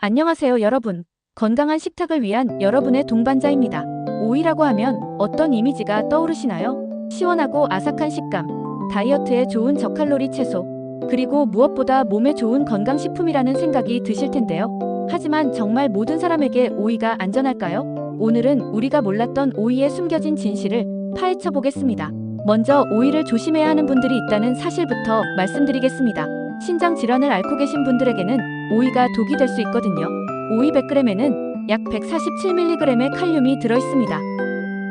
안녕하세요 여러분. 건강한 식탁을 위한 여러분의 동반자입니다. 오이라고 하면 어떤 이미지가 떠오르시나요? 시원하고 아삭한 식감, 다이어트에 좋은 저칼로리 채소, 그리고 무엇보다 몸에 좋은 건강식품이라는 생각이 드실 텐데요. 하지만 정말 모든 사람에게 오이가 안전할까요? 오늘은 우리가 몰랐던 오이의 숨겨진 진실을 파헤쳐 보겠습니다. 먼저 오이를 조심해야 하는 분들이 있다는 사실부터 말씀드리겠습니다. 신장 질환을 앓고 계신 분들에게는 오이가 독이 될 수 있거든요. 오이 100g에는 약 147mg의 칼륨이 들어있습니다.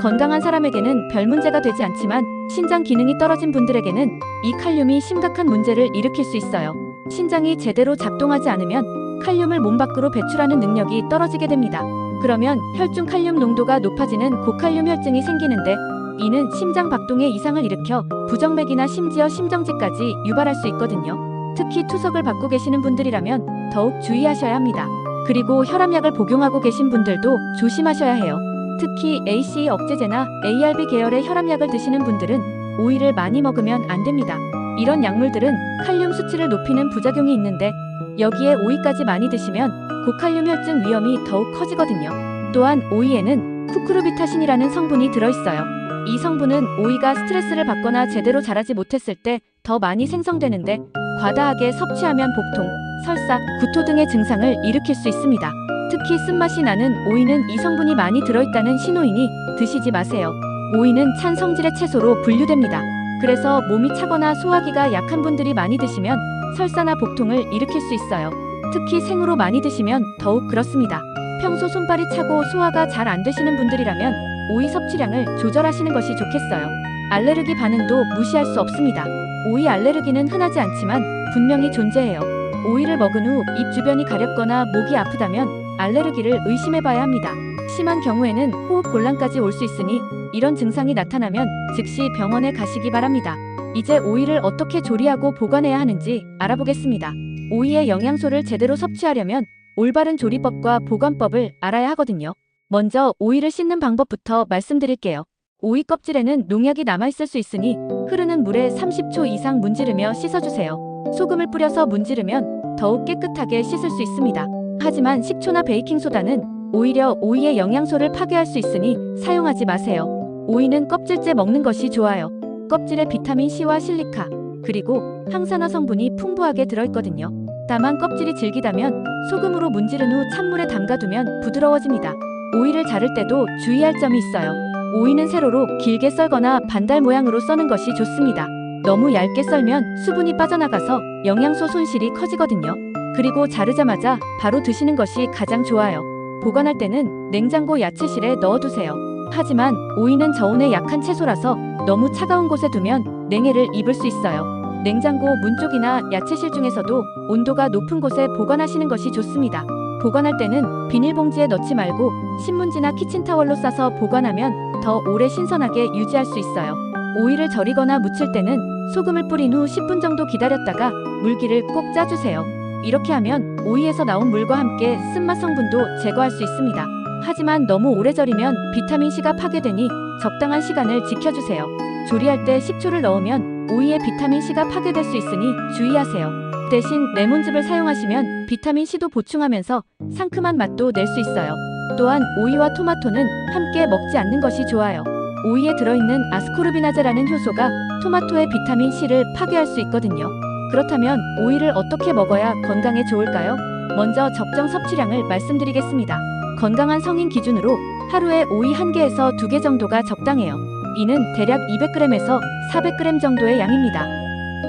건강한 사람에게는 별 문제가 되지 않지만 신장 기능이 떨어진 분들에게는 이 칼륨이 심각한 문제를 일으킬 수 있어요. 신장이 제대로 작동하지 않으면 칼륨을 몸 밖으로 배출하는 능력이 떨어지게 됩니다. 그러면 혈중 칼륨 농도가 높아지는 고칼륨 혈증이 생기는데, 이는 심장 박동에 이상을 일으켜 부정맥이나 심지어 심정지까지 유발할 수 있거든요. 특히 투석을 받고 계시는 분들이라면 더욱 주의하셔야 합니다. 그리고 혈압약을 복용하고 계신 분들도 조심하셔야 해요. 특히 ACE 억제제나 ARB 계열의 혈압약을 드시는 분들은 오이를 많이 먹으면 안 됩니다. 이런 약물들은 칼륨 수치를 높이는 부작용이 있는데, 여기에 오이까지 많이 드시면 고칼륨 혈증 위험이 더욱 커지거든요. 또한 오이에는 쿠쿠르비타신이라는 성분이 들어있어요. 이 성분은 오이가 스트레스를 받거나 제대로 자라지 못했을 때 더 많이 생성되는데, 과다하게 섭취하면 복통, 설사, 구토 등의 증상을 일으킬 수 있습니다. 특히 쓴맛이 나는 오이는 이 성분이 많이 들어있다는 신호이니 드시지 마세요. 오이는 찬 성질의 채소로 분류됩니다. 그래서 몸이 차거나 소화기가 약한 분들이 많이 드시면 설사나 복통을 일으킬 수 있어요. 특히 생으로 많이 드시면 더욱 그렇습니다. 평소 손발이 차고 소화가 잘 안 되시는 분들이라면 오이 섭취량을 조절하시는 것이 좋겠어요. 알레르기 반응도 무시할 수 없습니다. 오이 알레르기는 흔하지 않지만 분명히 존재해요. 오이를 먹은 후 입 주변이 가렵거나 목이 아프다면 알레르기를 의심해봐야 합니다. 심한 경우에는 호흡 곤란까지 올 수 있으니 이런 증상이 나타나면 즉시 병원에 가시기 바랍니다. 이제 오이를 어떻게 조리하고 보관해야 하는지 알아보겠습니다. 오이의 영양소를 제대로 섭취하려면 올바른 조리법과 보관법을 알아야 하거든요. 먼저 오이를 씻는 방법부터 말씀드릴게요. 오이 껍질에는 농약이 남아있을 수 있으니 흐르는 물에 30초 이상 문지르며 씻어주세요. 소금을 뿌려서 문지르면 더욱 깨끗하게 씻을 수 있습니다. 하지만 식초나 베이킹소다는 오히려 오이의 영양소를 파괴할 수 있으니 사용하지 마세요. 오이는 껍질째 먹는 것이 좋아요. 껍질에 비타민C와 실리카, 그리고 항산화 성분이 풍부하게 들어있거든요. 다만 껍질이 질기다면 소금으로 문지른 후 찬물에 담가두면 부드러워집니다. 오이를 자를 때도 주의할 점이 있어요. 오이는 세로로 길게 썰거나 반달 모양으로 써는 것이 좋습니다. 너무 얇게 썰면 수분이 빠져나가서 영양소 손실이 커지거든요. 그리고 자르자마자 바로 드시는 것이 가장 좋아요. 보관할 때는 냉장고 야채실에 넣어두세요. 하지만 오이는 저온에 약한 채소라서 너무 차가운 곳에 두면 냉해를 입을 수 있어요. 냉장고 문 쪽이나 야채실 중에서도 온도가 높은 곳에 보관하시는 것이 좋습니다. 보관할 때는 비닐봉지에 넣지 말고 신문지나 키친타월로 싸서 보관하면 더 오래 신선하게 유지할 수 있어요. 오이를 절이거나 무칠 때는 소금을 뿌린 후 10분 정도 기다렸다가 물기를 꼭 짜주세요. 이렇게 하면 오이에서 나온 물과 함께 쓴맛 성분도 제거할 수 있습니다. 하지만 너무 오래 절이면 비타민C가 파괴되니 적당한 시간을 지켜주세요. 조리할 때 식초를 넣으면 오이의 비타민C가 파괴될 수 있으니 주의하세요. 대신 레몬즙을 사용하시면 비타민C도 보충하면서 상큼한 맛도 낼 수 있어요. 또한 오이와 토마토는 함께 먹지 않는 것이 좋아요. 오이에 들어있는 아스코르비나제라는 효소가 토마토의 비타민C를 파괴할 수 있거든요. 그렇다면 오이를 어떻게 먹어야 건강에 좋을까요? 먼저 적정 섭취량을 말씀드리겠습니다. 건강한 성인 기준으로 하루에 오이 1개에서 2개 정도가 적당해요. 이는 대략 200g에서 400g 정도의 양입니다.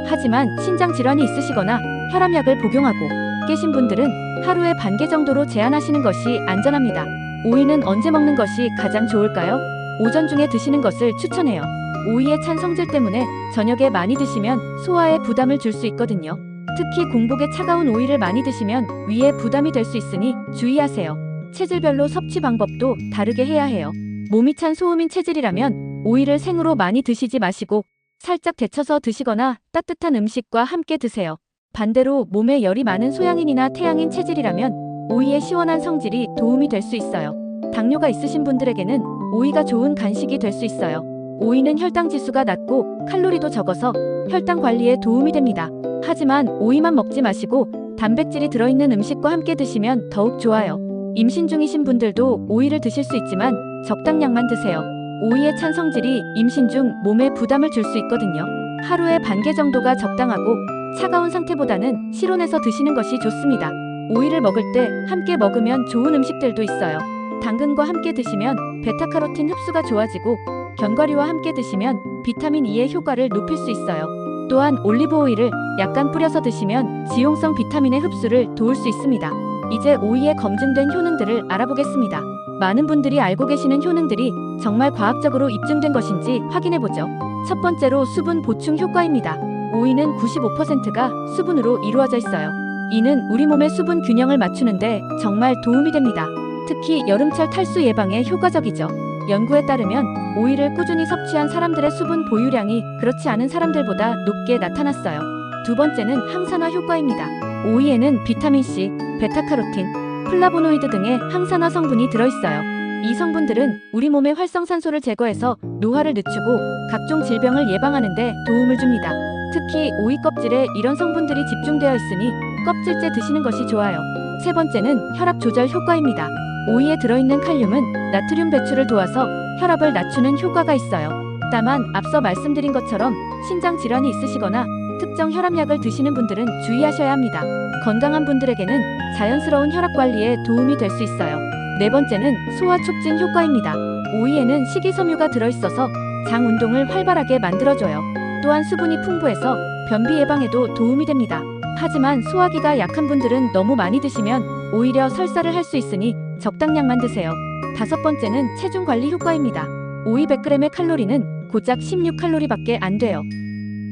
하지만 신장 질환이 있으시거나 혈압약을 복용하고 계신 분들은 하루에 반 개 정도로 제한하시는 것이 안전합니다. 오이는 언제 먹는 것이 가장 좋을까요? 오전 중에 드시는 것을 추천해요. 오이의 찬 성질 때문에 저녁에 많이 드시면 소화에 부담을 줄 수 있거든요. 특히 공복에 차가운 오이를 많이 드시면 위에 부담이 될 수 있으니 주의하세요. 체질별로 섭취 방법도 다르게 해야 해요. 몸이 찬 소음인 체질이라면 오이를 생으로 많이 드시지 마시고 살짝 데쳐서 드시거나 따뜻한 음식과 함께 드세요. 반대로 몸에 열이 많은 소양인이나 태양인 체질이라면 오이의 시원한 성질이 도움이 될 수 있어요. 당뇨가 있으신 분들에게는 오이가 좋은 간식이 될 수 있어요. 오이는 혈당 지수가 낮고 칼로리도 적어서 혈당 관리에 도움이 됩니다. 하지만 오이만 먹지 마시고 단백질이 들어있는 음식과 함께 드시면 더욱 좋아요. 임신 중이신 분들도 오이를 드실 수 있지만 적당량만 드세요. 오이의 찬 성질이 임신 중 몸에 부담을 줄 수 있거든요. 하루에 반 개 정도가 적당하고 차가운 상태보다는 실온에서 드시는 것이 좋습니다. 오이를 먹을 때 함께 먹으면 좋은 음식들도 있어요. 당근과 함께 드시면 베타카로틴 흡수가 좋아지고 견과류와 함께 드시면 비타민 E의 효과를 높일 수 있어요. 또한 올리브 오일을 약간 뿌려서 드시면 지용성 비타민의 흡수를 도울 수 있습니다. 이제 오이의 검증된 효능들을 알아보겠습니다. 많은 분들이 알고 계시는 효능들이 정말 과학적으로 입증된 것인지 확인해보죠. 첫 번째로 수분 보충 효과입니다. 오이는 95%가 수분으로 이루어져 있어요. 이는 우리 몸의 수분 균형을 맞추는데 정말 도움이 됩니다. 특히 여름철 탈수 예방에 효과적이죠. 연구에 따르면 오이를 꾸준히 섭취한 사람들의 수분 보유량이 그렇지 않은 사람들보다 높게 나타났어요. 두 번째는 항산화 효과입니다. 오이에는 비타민C, 베타카로틴, 플라보노이드 등의 항산화 성분이 들어있어요. 이 성분들은 우리 몸의 활성산소를 제거해서 노화를 늦추고 각종 질병을 예방하는 데 도움을 줍니다. 특히 오이 껍질에 이런 성분들이 집중되어 있으니 껍질째 드시는 것이 좋아요. 세 번째는 혈압 조절 효과입니다. 오이에 들어있는 칼륨은 나트륨 배출을 도와서 혈압을 낮추는 효과가 있어요. 다만 앞서 말씀드린 것처럼 신장 질환이 있으시거나 특정 혈압약을 드시는 분들은 주의하셔야 합니다. 건강한 분들에게는 자연스러운 혈압 관리에 도움이 될 수 있어요. 네 번째는 소화 촉진 효과입니다. 오이에는 식이섬유가 들어있어서 장 운동을 활발하게 만들어줘요. 또한 수분이 풍부해서 변비 예방에도 도움이 됩니다. 하지만 소화기가 약한 분들은 너무 많이 드시면 오히려 설사를 할 수 있으니 적당량만 드세요. 다섯 번째는 체중 관리 효과입니다. 오이 100g의 칼로리는 고작 16칼로리밖에 안 돼요.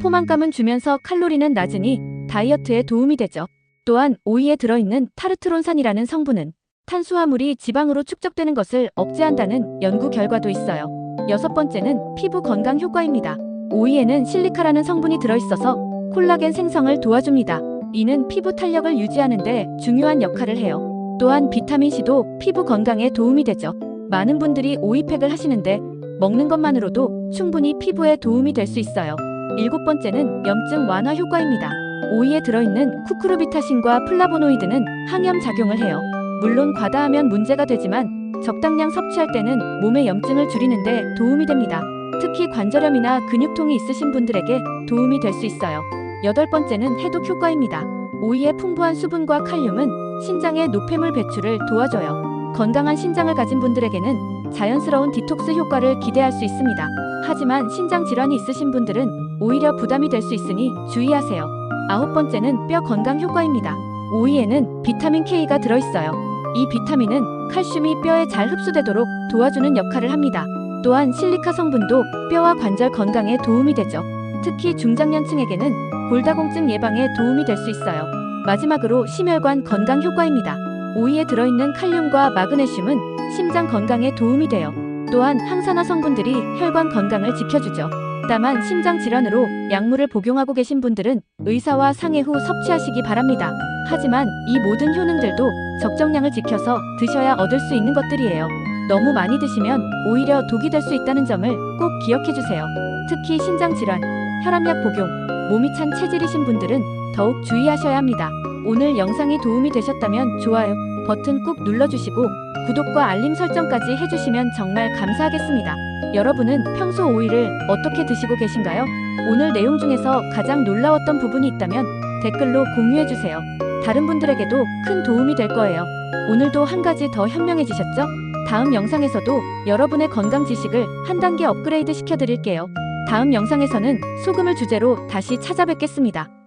포만감은 주면서 칼로리는 낮으니 다이어트에 도움이 되죠. 또한 오이에 들어있는 타르트론산이라는 성분은 탄수화물이 지방으로 축적되는 것을 억제한다는 연구 결과도 있어요. 여섯 번째는 피부 건강 효과입니다. 오이에는 실리카라는 성분이 들어있어서 콜라겐 생성을 도와줍니다. 이는 피부 탄력을 유지하는 데 중요한 역할을 해요. 또한 비타민C도 피부 건강에 도움이 되죠. 많은 분들이 오이팩을 하시는데 먹는 것만으로도 충분히 피부에 도움이 될 수 있어요. 일곱 번째는 염증 완화 효과입니다. 오이에 들어있는 쿠쿠르비타신과 플라보노이드는 항염 작용을 해요. 물론 과다하면 문제가 되지만 적당량 섭취할 때는 몸의 염증을 줄이는 데 도움이 됩니다. 특히 관절염이나 근육통이 있으신 분들에게 도움이 될 수 있어요. 여덟 번째는 해독 효과입니다. 오이의 풍부한 수분과 칼륨은 신장의 노폐물 배출을 도와줘요. 건강한 신장을 가진 분들에게는 자연스러운 디톡스 효과를 기대할 수 있습니다. 하지만 신장 질환이 있으신 분들은 오히려 부담이 될 수 있으니 주의하세요. 아홉 번째는 뼈 건강 효과입니다. 오이에는 비타민 K가 들어있어요. 이 비타민은 칼슘이 뼈에 잘 흡수되도록 도와주는 역할을 합니다. 또한 실리카 성분도 뼈와 관절 건강에 도움이 되죠. 특히 중장년층에게는 골다공증 예방에 도움이 될 수 있어요. 마지막으로 심혈관 건강 효과입니다. 오이에 들어있는 칼륨과 마그네슘은 심장 건강에 도움이 돼요. 또한 항산화 성분들이 혈관 건강을 지켜주죠. 다만 심장 질환으로 약물을 복용하고 계신 분들은 의사와 상의 후 섭취하시기 바랍니다. 하지만 이 모든 효능들도 적정량을 지켜서 드셔야 얻을 수 있는 것들이에요. 너무 많이 드시면 오히려 독이 될 수 있다는 점을 꼭 기억해 주세요. 특히 신장 질환, 혈압약 복용, 몸이 찬 체질이신 분들은 더욱 주의하셔야 합니다. 오늘 영상이 도움이 되셨다면 좋아요 버튼 꼭 눌러주시고 구독과 알림 설정까지 해주시면 정말 감사하겠습니다. 여러분은 평소 오이를 어떻게 드시고 계신가요? 오늘 내용 중에서 가장 놀라웠던 부분이 있다면 댓글로 공유해주세요. 다른 분들에게도 큰 도움이 될 거예요. 오늘도 한 가지 더 현명해지셨죠? 다음 영상에서도 여러분의 건강 지식을 한 단계 업그레이드 시켜드릴게요. 다음 영상에서는 소금을 주제로 다시 찾아뵙겠습니다.